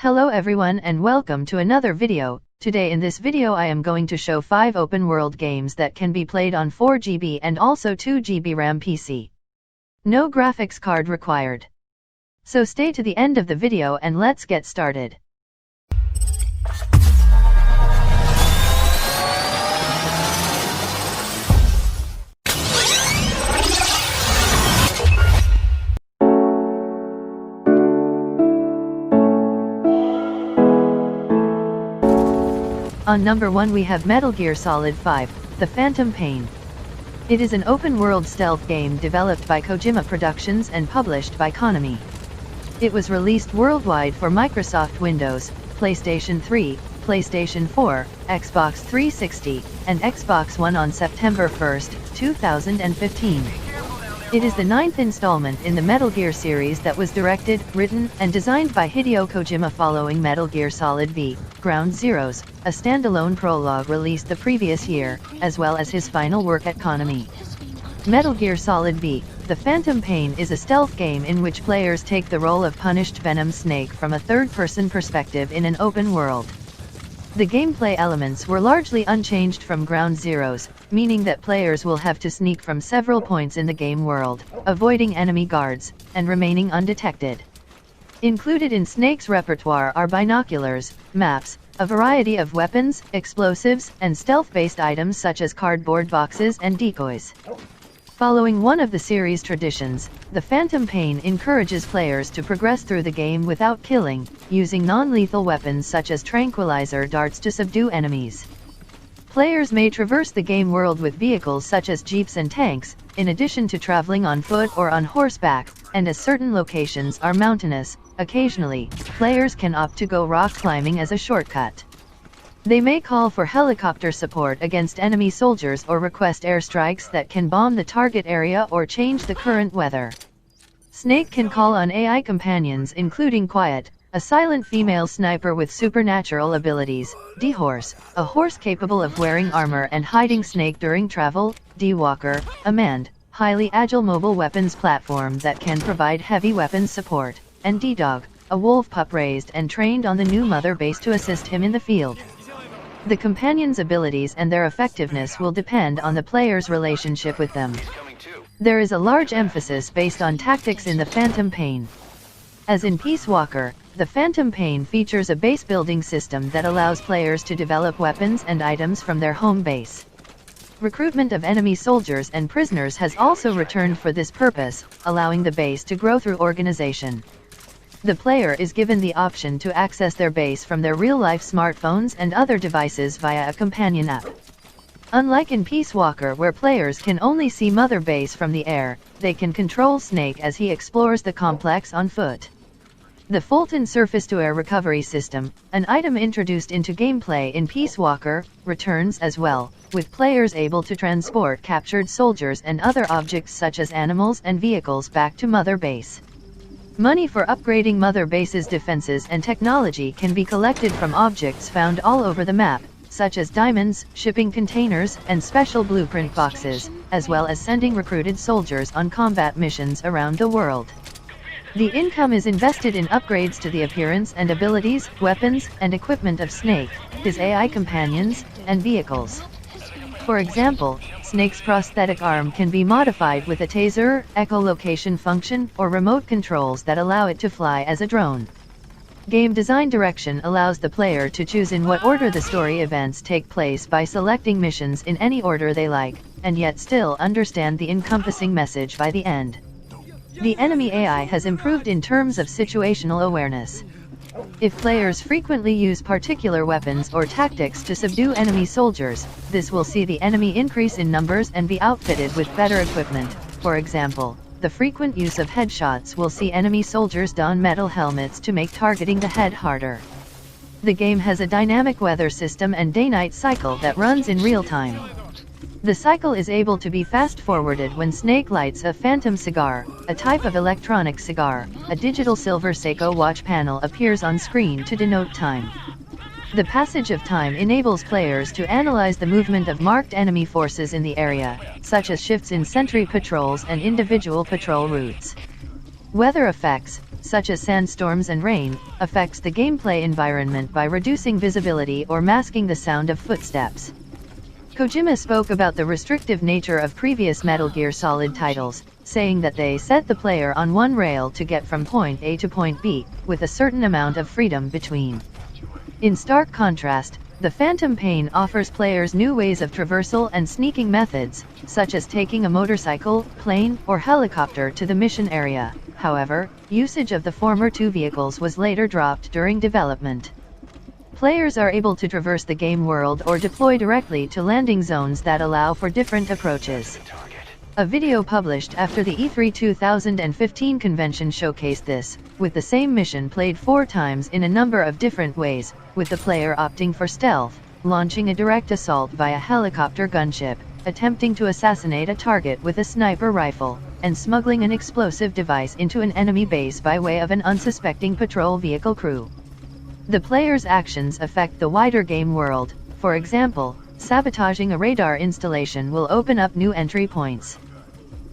Hello everyone and welcome to another video. Today in this video I am going to show 5 open world games that can be played on 4GB and also 2GB RAM PC. No graphics card required. So stay to the end of the video and let's get started. On number 1 we have Metal Gear Solid 5, The Phantom Pain. It is an open-world stealth game developed by Kojima Productions and published by Konami. It was released worldwide for Microsoft Windows, PlayStation 3, PlayStation 4, Xbox 360, and Xbox One on September 1, 2015. It is the 9th installment in the Metal Gear series that was directed, written, and designed by Hideo Kojima following Metal Gear Solid V, Ground Zeroes, a standalone prologue released the previous year, as well as his final work at Konami. Metal Gear Solid V, The Phantom Pain is a stealth game in which players take the role of punished Venom Snake from a third-person perspective in an open world. The gameplay elements were largely unchanged from Ground Zeroes, meaning that players will have to sneak from several points in the game world, avoiding enemy guards, and remaining undetected. Included in Snake's repertoire are binoculars, maps, a variety of weapons, explosives, and stealth-based items such as cardboard boxes and decoys. Following one of the series' traditions, The Phantom Pain encourages players to progress through the game without killing, using non-lethal weapons such as tranquilizer darts to subdue enemies. Players may traverse the game world with vehicles such as jeeps and tanks, in addition to traveling on foot or on horseback, and as certain locations are mountainous, occasionally, players can opt to go rock climbing as a shortcut. They may call for helicopter support against enemy soldiers or request airstrikes that can bomb the target area or change the current weather. Snake can call on AI companions including Quiet, a silent female sniper with supernatural abilities, D-Horse, a horse capable of wearing armor and hiding Snake during travel, D-Walker, a manned, highly agile mobile weapons platform that can provide heavy weapons support, and D-Dog, a wolf pup raised and trained on the new mother base to assist him in the field. The companions' abilities and their effectiveness will depend on the player's relationship with them. There is a large emphasis based on tactics in The Phantom Pain. As in Peace Walker, The Phantom Pain features a base building system that allows players to develop weapons and items from their home base. Recruitment of enemy soldiers and prisoners has also returned for this purpose, allowing the base to grow through organization. The player is given the option to access their base from their real-life smartphones and other devices via a companion app. Unlike in Peace Walker where players can only see Mother Base from the air, they can control Snake as he explores the complex on foot. The Fulton Surface-to-Air Recovery System, an item introduced into gameplay in Peace Walker, returns as well, with players able to transport captured soldiers and other objects such as animals and vehicles back to Mother Base. Money for upgrading Mother Base's defenses and technology can be collected from objects found all over the map, such as diamonds, shipping containers, and special blueprint boxes, as well as sending recruited soldiers on combat missions around the world. The income is invested in upgrades to the appearance and abilities, weapons, and equipment of Snake, his AI companions, and vehicles. For example, Snake's prosthetic arm can be modified with a taser, echolocation function, or remote controls that allow it to fly as a drone. Game design direction allows the player to choose in what order the story events take place by selecting missions in any order they like, and yet still understand the encompassing message by the end. The enemy AI has improved in terms of situational awareness. If players frequently use particular weapons or tactics to subdue enemy soldiers, this will see the enemy increase in numbers and be outfitted with better equipment. For example, the frequent use of headshots will see enemy soldiers don metal helmets to make targeting the head harder. The game has a dynamic weather system and day-night cycle that runs in real time. The cycle is able to be fast-forwarded when Snake lights a phantom cigar, a type of electronic cigar. A digital silver Seiko watch panel appears on screen to denote time. The passage of time enables players to analyze the movement of marked enemy forces in the area, such as shifts in sentry patrols and individual patrol routes. Weather effects, such as sandstorms and rain, affects the gameplay environment by reducing visibility or masking the sound of footsteps. Kojima spoke about the restrictive nature of previous Metal Gear Solid titles, saying that they set the player on one rail to get from point A to point B, with a certain amount of freedom between. In stark contrast, the Phantom Pain offers players new ways of traversal and sneaking methods, such as taking a motorcycle, plane, or helicopter to the mission area. However, usage of the former two vehicles was later dropped during development. Players are able to traverse the game world or deploy directly to landing zones that allow for different approaches. A video published after the E3 2015 convention showcased this, with the same mission played 4 times in a number of different ways, with the player opting for stealth, launching a direct assault via helicopter gunship, attempting to assassinate a target with a sniper rifle, and smuggling an explosive device into an enemy base by way of an unsuspecting patrol vehicle crew. The player's actions affect the wider game world. For example, sabotaging a radar installation will open up new entry points.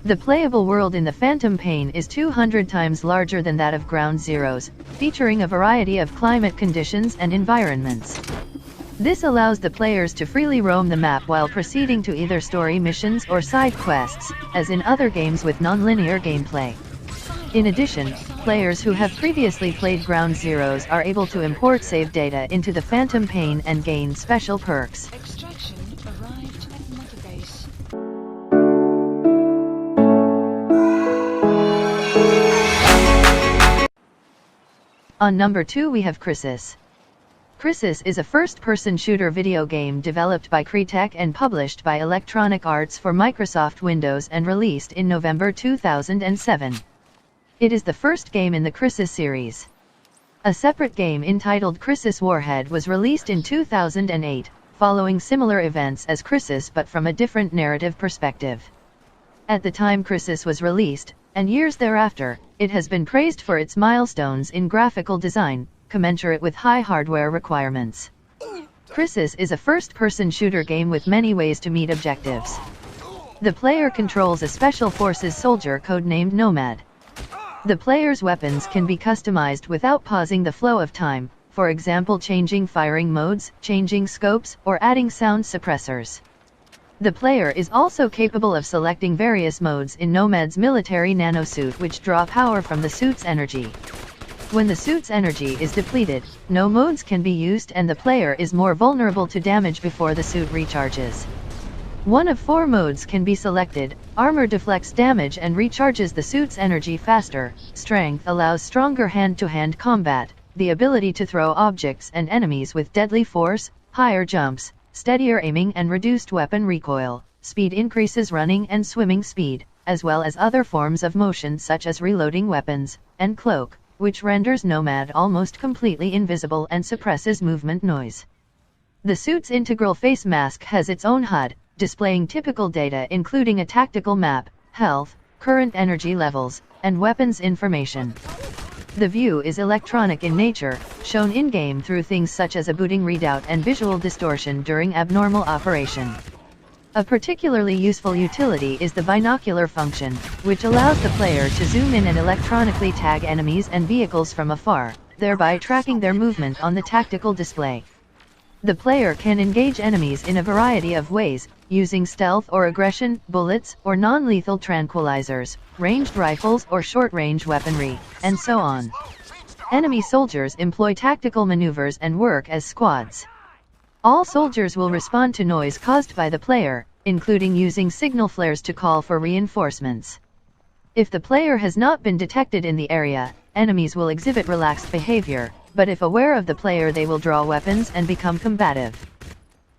The playable world in the Phantom Pain is 200 times larger than that of Ground Zeroes, featuring a variety of climate conditions and environments. This allows the players to freely roam the map while proceeding to either story missions or side quests, as in other games with non-linear gameplay. In addition, players who have previously played Ground Zeroes are able to import save data into the Phantom Pain and gain special perks. Extraction arrived at Motorbase. On number 2 we have Crysis. Crysis is a first-person shooter video game developed by Crytek and published by Electronic Arts for Microsoft Windows and released in November 2007. It is the first game in the Crysis series. A separate game entitled Crysis Warhead was released in 2008, following similar events as Crysis but from a different narrative perspective. At the time Crysis was released, and years thereafter, it has been praised for its milestones in graphical design, commensurate with high hardware requirements. Crysis is a first-person shooter game with many ways to meet objectives. The player controls a Special Forces soldier codenamed Nomad. The player's weapons can be customized without pausing the flow of time, for example changing firing modes, changing scopes, or adding sound suppressors. The player is also capable of selecting various modes in Nomad's military nanosuit which draw power from the suit's energy. When the suit's energy is depleted, no modes can be used and the player is more vulnerable to damage before the suit recharges. One of 4 modes can be selected. Armor deflects damage and recharges the suit's energy faster. Strength allows stronger hand-to-hand combat, the ability to throw objects and enemies with deadly force, higher jumps, steadier aiming and reduced weapon recoil. Speed increases running and swimming speed, as well as other forms of motion such as reloading weapons, and cloak, which renders Nomad almost completely invisible and suppresses movement noise. The suit's integral face mask has its own HUD, displaying typical data including a tactical map, health, current energy levels, and weapons information. The view is electronic in nature, shown in-game through things such as a booting readout and visual distortion during abnormal operation. A particularly useful utility is the binocular function, which allows the player to zoom in and electronically tag enemies and vehicles from afar, thereby tracking their movement on the tactical display. The player can engage enemies in a variety of ways, using stealth or aggression, bullets or non-lethal tranquilizers, ranged rifles or short-range weaponry, and so on. Enemy soldiers employ tactical maneuvers and work as squads. All soldiers will respond to noise caused by the player, including using signal flares to call for reinforcements. If the player has not been detected in the area, enemies will exhibit relaxed behavior, but if aware of the player they will draw weapons and become combative.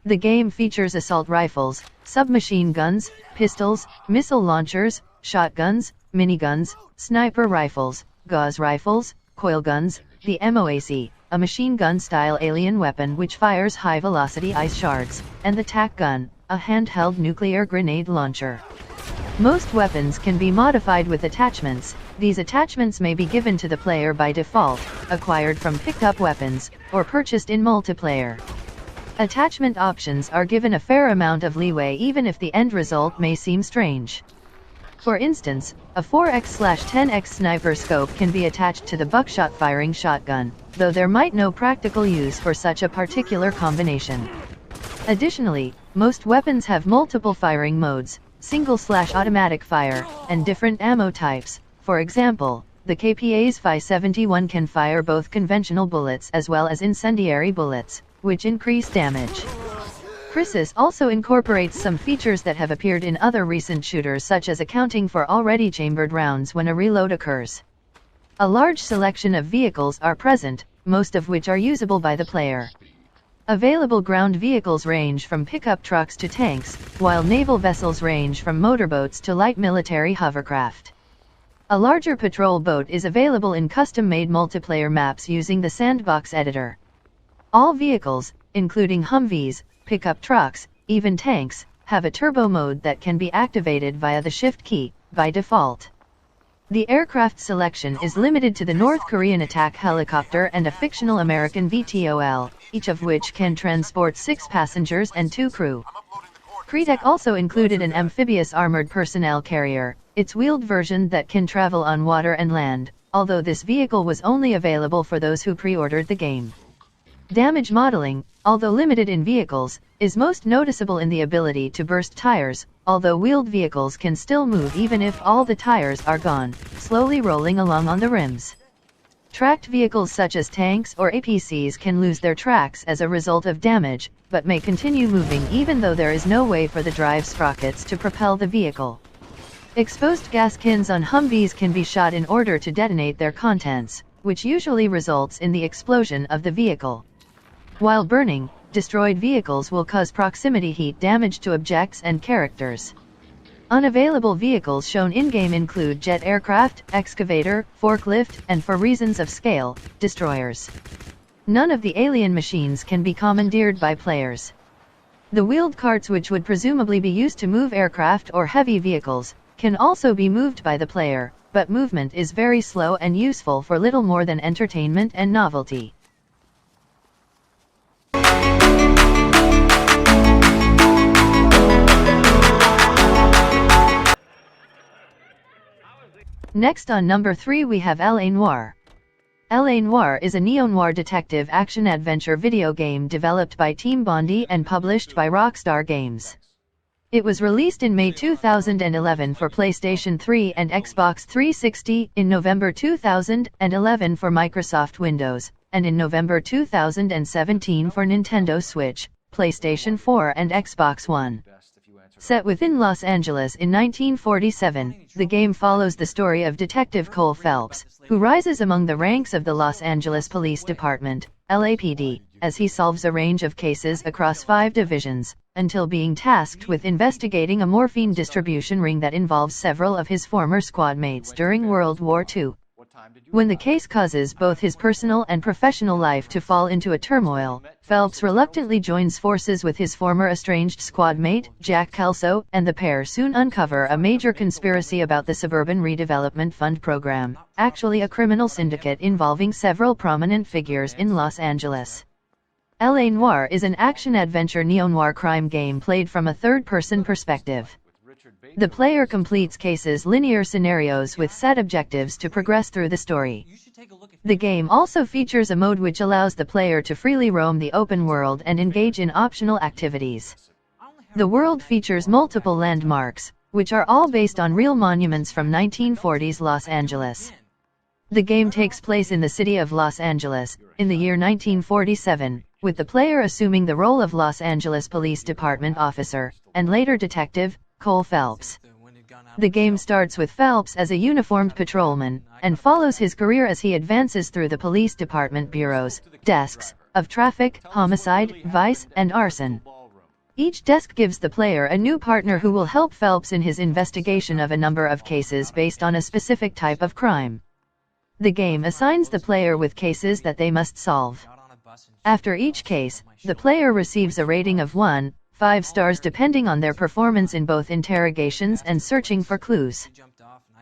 The game features assault rifles, submachine guns, pistols, missile launchers, shotguns, miniguns, sniper rifles, gauze rifles, coil guns, the MOAC, a machine gun-style alien weapon which fires high-velocity ice shards, and the TAC gun, a handheld nuclear grenade launcher. Most weapons can be modified with attachments. These attachments may be given to the player by default, acquired from picked-up weapons, or purchased in multiplayer. Attachment options are given a fair amount of leeway even if the end result may seem strange. For instance, a 4x/10x sniper scope can be attached to the buckshot firing shotgun, though there might no practical use for such a particular combination. Additionally, most weapons have multiple firing modes, single/automatic fire, and different ammo types. For example, the KPA's 571 can fire both conventional bullets as well as incendiary bullets, which increase damage. Crysis also incorporates some features that have appeared in other recent shooters, such as accounting for already chambered rounds when a reload occurs. A large selection of vehicles are present, most of which are usable by the player. Available ground vehicles range from pickup trucks to tanks, while naval vessels range from motorboats to light military hovercraft. A larger patrol boat is available in custom-made multiplayer maps using the sandbox editor. All vehicles, including Humvees, pickup trucks, even tanks, have a turbo mode that can be activated via the shift key, by default. The aircraft selection is limited to the North Korean attack helicopter and a fictional American VTOL, each of which can transport 6 passengers and 2 crew. Kretek also included an amphibious armored personnel carrier, its wheeled version that can travel on water and land, although this vehicle was only available for those who pre-ordered the game. Damage modeling, although limited in vehicles, is most noticeable in the ability to burst tires, although wheeled vehicles can still move even if all the tires are gone, slowly rolling along on the rims. Tracked vehicles such as tanks or APCs can lose their tracks as a result of damage, but may continue moving even though there is no way for the drive sprockets to propel the vehicle. Exposed gas cans on Humvees can be shot in order to detonate their contents, which usually results in the explosion of the vehicle. While burning, destroyed vehicles will cause proximity heat damage to objects and characters. Unavailable vehicles shown in-game include jet aircraft, excavator, forklift, and for reasons of scale, destroyers. None of the alien machines can be commandeered by players. The wheeled carts, which would presumably be used to move aircraft or heavy vehicles, can also be moved by the player, but movement is very slow and useful for little more than entertainment and novelty. Next on number 3 we have Noire. Noire is a neo-noir detective action-adventure video game developed by Team Bondi and published by Rockstar Games. It was released in May 2011 for PlayStation 3 and Xbox 360, in November 2011 for Microsoft Windows, and in November 2017 for Nintendo Switch, PlayStation 4 and Xbox One. Set within Los Angeles in 1947, the game follows the story of Detective Cole Phelps, who rises among the ranks of the Los Angeles Police Department, LAPD, as he solves a range of cases across 5 divisions, until being tasked with investigating a morphine distribution ring that involves several of his former squad mates during World War II. When the case causes both his personal and professional life to fall into a turmoil, Phelps reluctantly joins forces with his former estranged squad mate, Jack Kelso, and the pair soon uncover a major conspiracy about the Suburban Redevelopment Fund program, actually a criminal syndicate involving several prominent figures in Los Angeles. Noire is an action-adventure neo-noir crime game played from a third-person perspective. The player completes cases linear scenarios with set objectives to progress through the story. The game also features a mode which allows the player to freely roam the open world and engage in optional activities. The world features multiple landmarks, which are all based on real monuments from 1940s Los Angeles. The game takes place in the city of Los Angeles, in the year 1947, with the player assuming the role of Los Angeles Police Department officer, and later detective, Cole Phelps. The game starts with Phelps as a uniformed patrolman, and follows his career as he advances through the police department bureaus, desks, of traffic, homicide, vice, and arson. Each desk gives the player a new partner who will help Phelps in his investigation of a number of cases based on a specific type of crime. The game assigns the player with cases that they must solve. After each case, the player receives a rating of 1, 5 stars depending on their performance in both interrogations and searching for clues.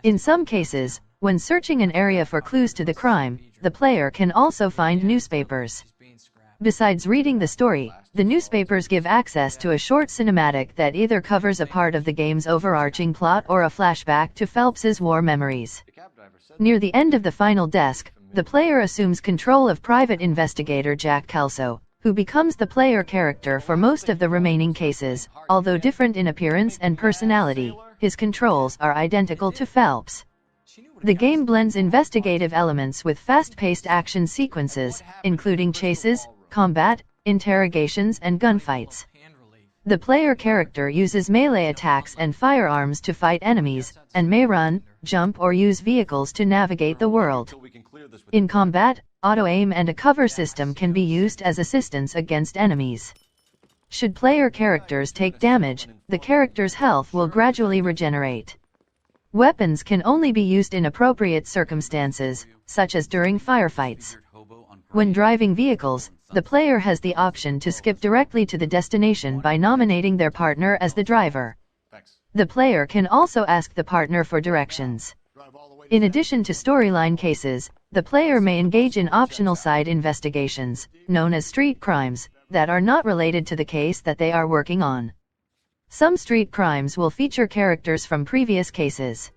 In some cases, when searching an area for clues to the crime, the player can also find newspapers. Besides reading the story, the newspapers give access to a short cinematic that either covers a part of the game's overarching plot or a flashback to Phelps's war memories. Near the end of the final desk, the player assumes control of private investigator Jack Kelso, who becomes the player character for most of the remaining cases. Although different in appearance and personality, his controls are identical to Phelps. The game blends investigative elements with fast-paced action sequences, including chases, combat, interrogations and gunfights. The player character uses melee attacks and firearms to fight enemies, and may run, jump or use vehicles to navigate the world. In combat, auto-aim and a cover system can be used as assistance against enemies. Should player characters take damage, the character's health will gradually regenerate. Weapons can only be used in appropriate circumstances, such as during firefights. When driving vehicles, the player has the option to skip directly to the destination by nominating their partner as the driver. The player can also ask the partner for directions. In addition to storyline cases, the player may engage in optional side investigations, known as street crimes, that are not related to the case that they are working on. Some street crimes will feature characters from previous cases.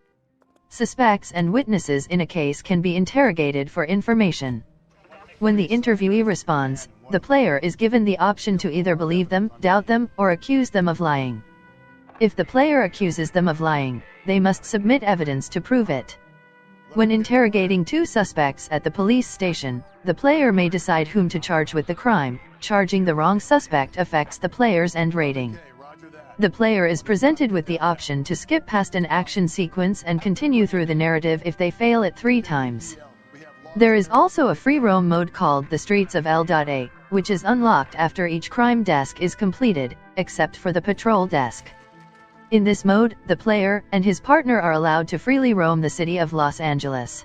Suspects and witnesses in a case can be interrogated for information. When the interviewee responds, the player is given the option to either believe them, doubt them, or accuse them of lying. If the player accuses them of lying, they must submit evidence to prove it. When interrogating two suspects at the police station, the player may decide whom to charge with the crime. Charging the wrong suspect affects the player's end rating. The player is presented with the option to skip past an action sequence and continue through the narrative if they fail it 3 times. There is also a free roam mode called the Streets of L.A., which is unlocked after each crime desk is completed, except for the patrol desk. In this mode, the player and his partner are allowed to freely roam the city of Los Angeles.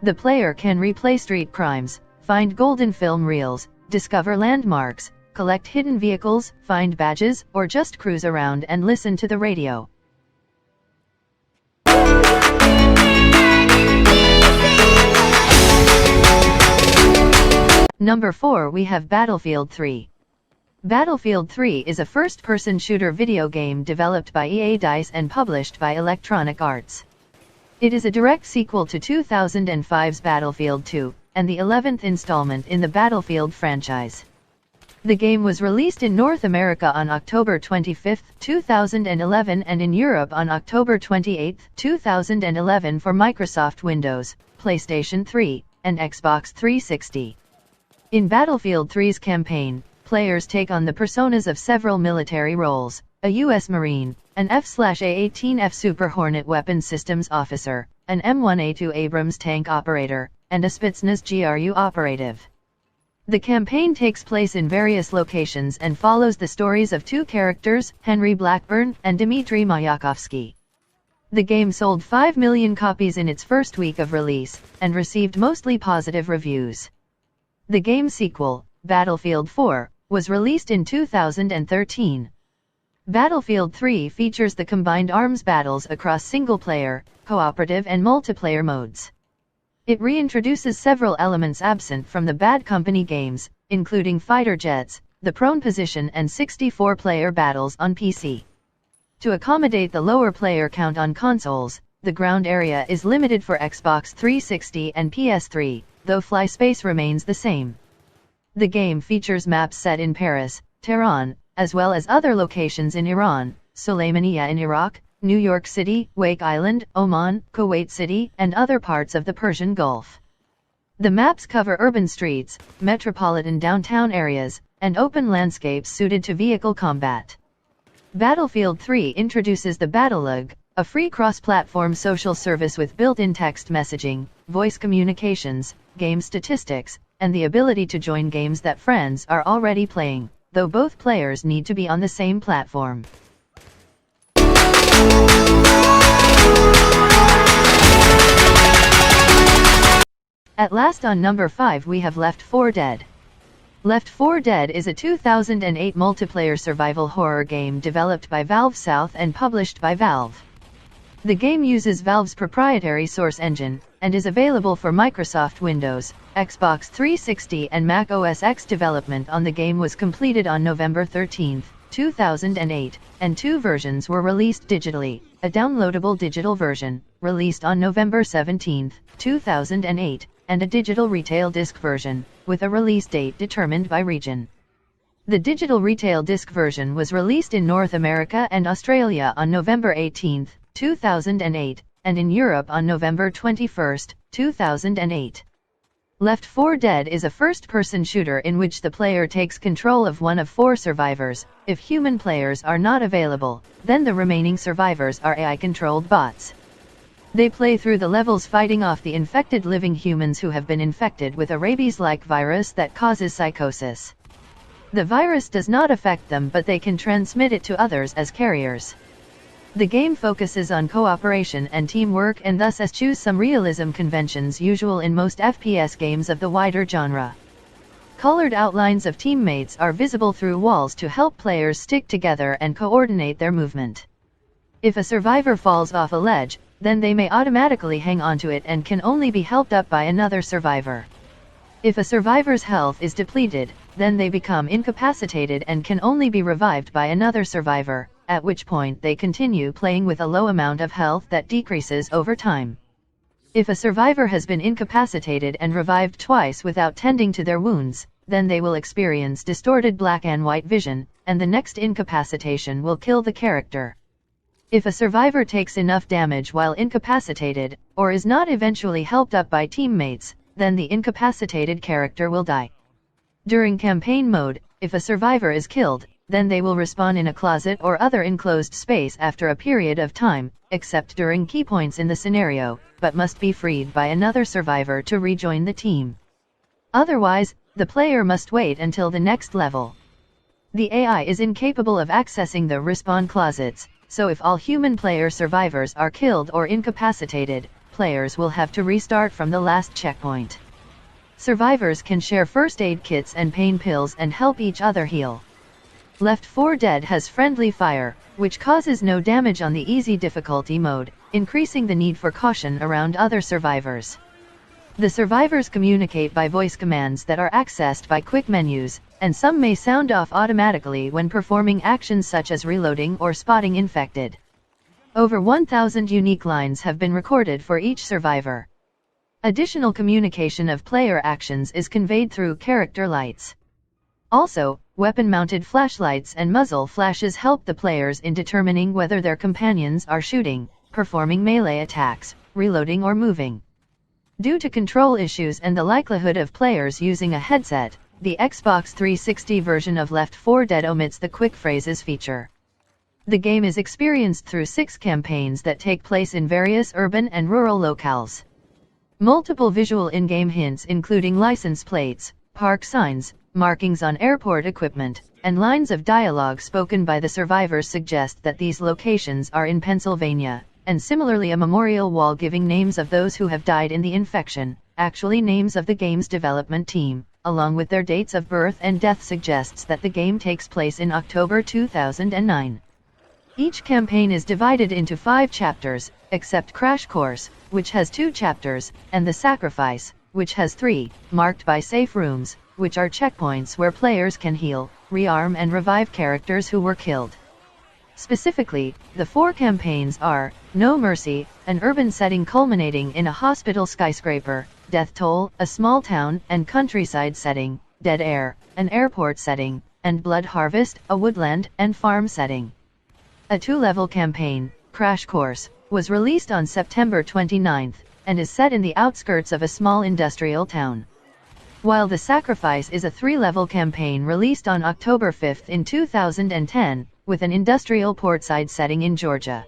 The player can replay street crimes, find golden film reels, discover landmarks, collect hidden vehicles, find badges, or just cruise around and listen to the radio. Number 4, we have Battlefield 3. Battlefield 3 is a first-person shooter video game developed by EA DICE and published by Electronic Arts. It is a direct sequel to 2005's Battlefield 2, and the 11th installment in the Battlefield franchise. The game was released in North America on October 25, 2011 and in Europe on October 28, 2011 for Microsoft Windows, PlayStation 3, and Xbox 360. In Battlefield 3's campaign, players take on the personas of several military roles: a U.S. Marine, an F/A-18F Super Hornet weapons systems officer, an M1A2 Abrams tank operator, and a Spetsnaz GRU operative. The campaign takes place in various locations and follows the stories of 2 characters, Henry Blackburn and Dmitry Mayakovsky. The game sold 5 million copies in its first week of release, and received mostly positive reviews. The game's sequel, Battlefield 4, was released in 2013. Battlefield 3 features the combined arms battles across single-player, cooperative and multiplayer modes. It reintroduces several elements absent from the Bad Company games, including fighter jets, the prone position and 64-player battles on PC. To accommodate the lower player count on consoles, the ground area is limited for Xbox 360 and PS3, though fly space remains the same. The game features maps set in Paris, Tehran, as well as other locations in Iran, Soleimaniya in Iraq, New York City, Wake Island, Oman, Kuwait City, and other parts of the Persian Gulf. The maps cover urban streets, metropolitan downtown areas, and open landscapes suited to vehicle combat. Battlefield 3 introduces the Battlelog, a free cross-platform social service with built-in text messaging, voice communications, game statistics, and the ability to join games that friends are already playing, though both players need to be on the same platform. At last on number 5 we have Left 4 Dead. Left 4 Dead is a 2008 multiplayer survival horror game developed by Valve South and published by Valve. The game uses Valve's proprietary Source engine, and is available for Microsoft Windows, Xbox 360 and Mac OS X development on the game was completed on November 13, 2008, and two versions were released digitally: a downloadable digital version, released on November 17, 2008, and a digital retail disc version, with a release date determined by region. The digital retail disc version was released in North America and Australia on November 18, 2008, and in Europe on November 21, 2008. Left 4 Dead is a first-person shooter in which the player takes control of one of 4 survivors. If human players are not available, then the remaining survivors are AI-controlled bots. They play through the levels fighting off the infected living humans who have been infected with a rabies-like virus that causes psychosis. The virus does not affect them, but they can transmit it to others as carriers. The game focuses on cooperation and teamwork and thus eschews some realism conventions usual in most FPS games of the wider genre. Colored outlines of teammates are visible through walls to help players stick together and coordinate their movement. If a survivor falls off a ledge, then they may automatically hang onto it and can only be helped up by another survivor. If a survivor's health is depleted, then they become incapacitated and can only be revived by another survivor, at which point they continue playing with a low amount of health that decreases over time. If a survivor has been incapacitated and revived twice without tending to their wounds, then they will experience distorted black and white vision, and the next incapacitation will kill the character. If a survivor takes enough damage while incapacitated, or is not eventually helped up by teammates, then the incapacitated character will die. During campaign mode, if a survivor is killed, then they will respawn in a closet or other enclosed space after a period of time, except during key points in the scenario, but must be freed by another survivor to rejoin the team. Otherwise, the player must wait until the next level. The AI is incapable of accessing the respawn closets, so if all human player survivors are killed or incapacitated, players will have to restart from the last checkpoint. Survivors can share first aid kits and pain pills and help each other heal. Left 4 Dead has friendly fire, which causes no damage on the easy difficulty mode, increasing the need for caution around other survivors. The survivors communicate by voice commands that are accessed by quick menus, and some may sound off automatically when performing actions such as reloading or spotting infected. Over 1,000 unique lines have been recorded for each survivor. Additional communication of player actions is conveyed through character lights. Also, weapon-mounted flashlights and muzzle flashes help the players in determining whether their companions are shooting, performing melee attacks, reloading or moving. Due to control issues and the likelihood of players using a headset, the Xbox 360 version of Left 4 Dead omits the quick phrases feature. The game is experienced through 6 campaigns that take place in various urban and rural locales. Multiple visual in-game hints including license plates, park signs, markings on airport equipment, and lines of dialogue spoken by the survivors suggest that these locations are in Pennsylvania, and similarly a memorial wall giving names of those who have died in the infection, actually names of the game's development team, along with their dates of birth and death suggests that the game takes place in October 2009. Each campaign is divided into 5 chapters, except Crash Course, which has 2 chapters, and The Sacrifice, which has 3, marked by safe rooms, which are checkpoints where players can heal, rearm and revive characters who were killed. Specifically, the 4 campaigns are No Mercy, an urban setting culminating in a hospital skyscraper; Death Toll, a small town and countryside setting; Dead Air, an airport setting; and Blood Harvest, a woodland and farm setting. A 2-level campaign, Crash Course, was released on September 29, and is set in the outskirts of a small industrial town. While The Sacrifice is a 3-level campaign released on October 5 in 2010, with an industrial portside setting in Georgia.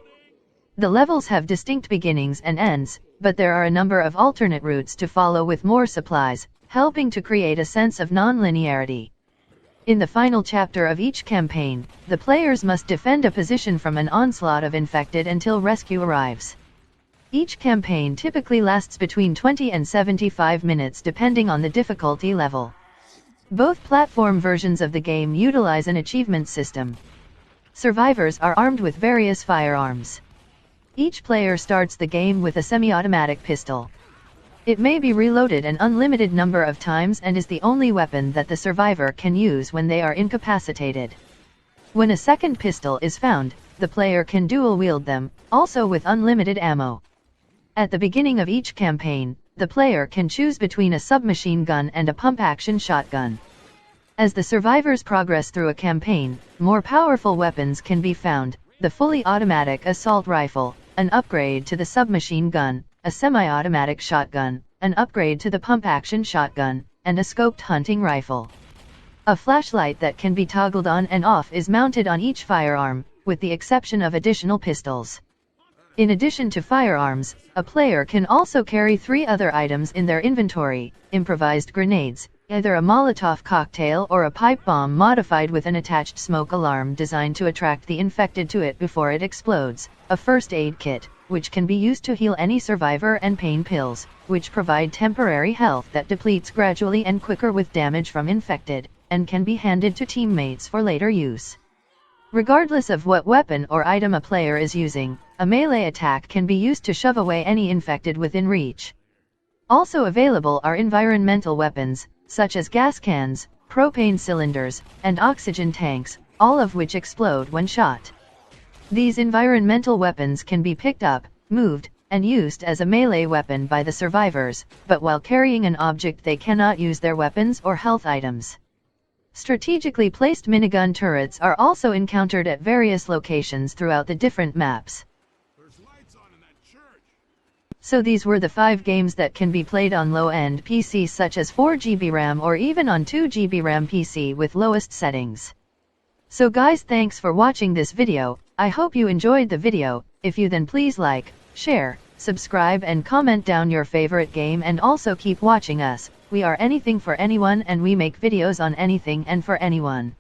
The levels have distinct beginnings and ends, but there are a number of alternate routes to follow with more supplies, helping to create a sense of non-linearity. In the final chapter of each campaign, the players must defend a position from an onslaught of infected until rescue arrives. Each campaign typically lasts between 20 and 75 minutes depending on the difficulty level. Both platform versions of the game utilize an achievement system. Survivors are armed with various firearms. Each player starts the game with a semi-automatic pistol. It may be reloaded an unlimited number of times and is the only weapon that the survivor can use when they are incapacitated. When a second pistol is found, the player can dual wield them, also with unlimited ammo. At the beginning of each campaign, the player can choose between a submachine gun and a pump-action shotgun. As the survivors progress through a campaign, more powerful weapons can be found: the fully automatic assault rifle, an upgrade to the submachine gun, a semi-automatic shotgun, an upgrade to the pump-action shotgun, and a scoped hunting rifle. A flashlight that can be toggled on and off is mounted on each firearm, with the exception of additional pistols. In addition to firearms, a player can also carry 3 other items in their inventory: improvised grenades, either a Molotov cocktail or a pipe bomb modified with an attached smoke alarm designed to attract the infected to it before it explodes, a first aid kit, which can be used to heal any survivor, and pain pills, which provide temporary health that depletes gradually and quicker with damage from infected, and can be handed to teammates for later use. Regardless of what weapon or item a player is using, a melee attack can be used to shove away any infected within reach. Also available are environmental weapons, such as gas cans, propane cylinders, and oxygen tanks, all of which explode when shot. These environmental weapons can be picked up, moved, and used as a melee weapon by the survivors, but while carrying an object they cannot use their weapons or health items. Strategically placed minigun turrets are also encountered at various locations throughout the different maps. So these were the 5 games that can be played on low-end PCs such as 4GB RAM or even on 2GB RAM PC with lowest settings. So guys, thanks for watching this video. I hope you enjoyed the video. If you, then please like, share, subscribe and comment down your favorite game, and also keep watching us. We are Anything for Anyone and we make videos on anything and for anyone.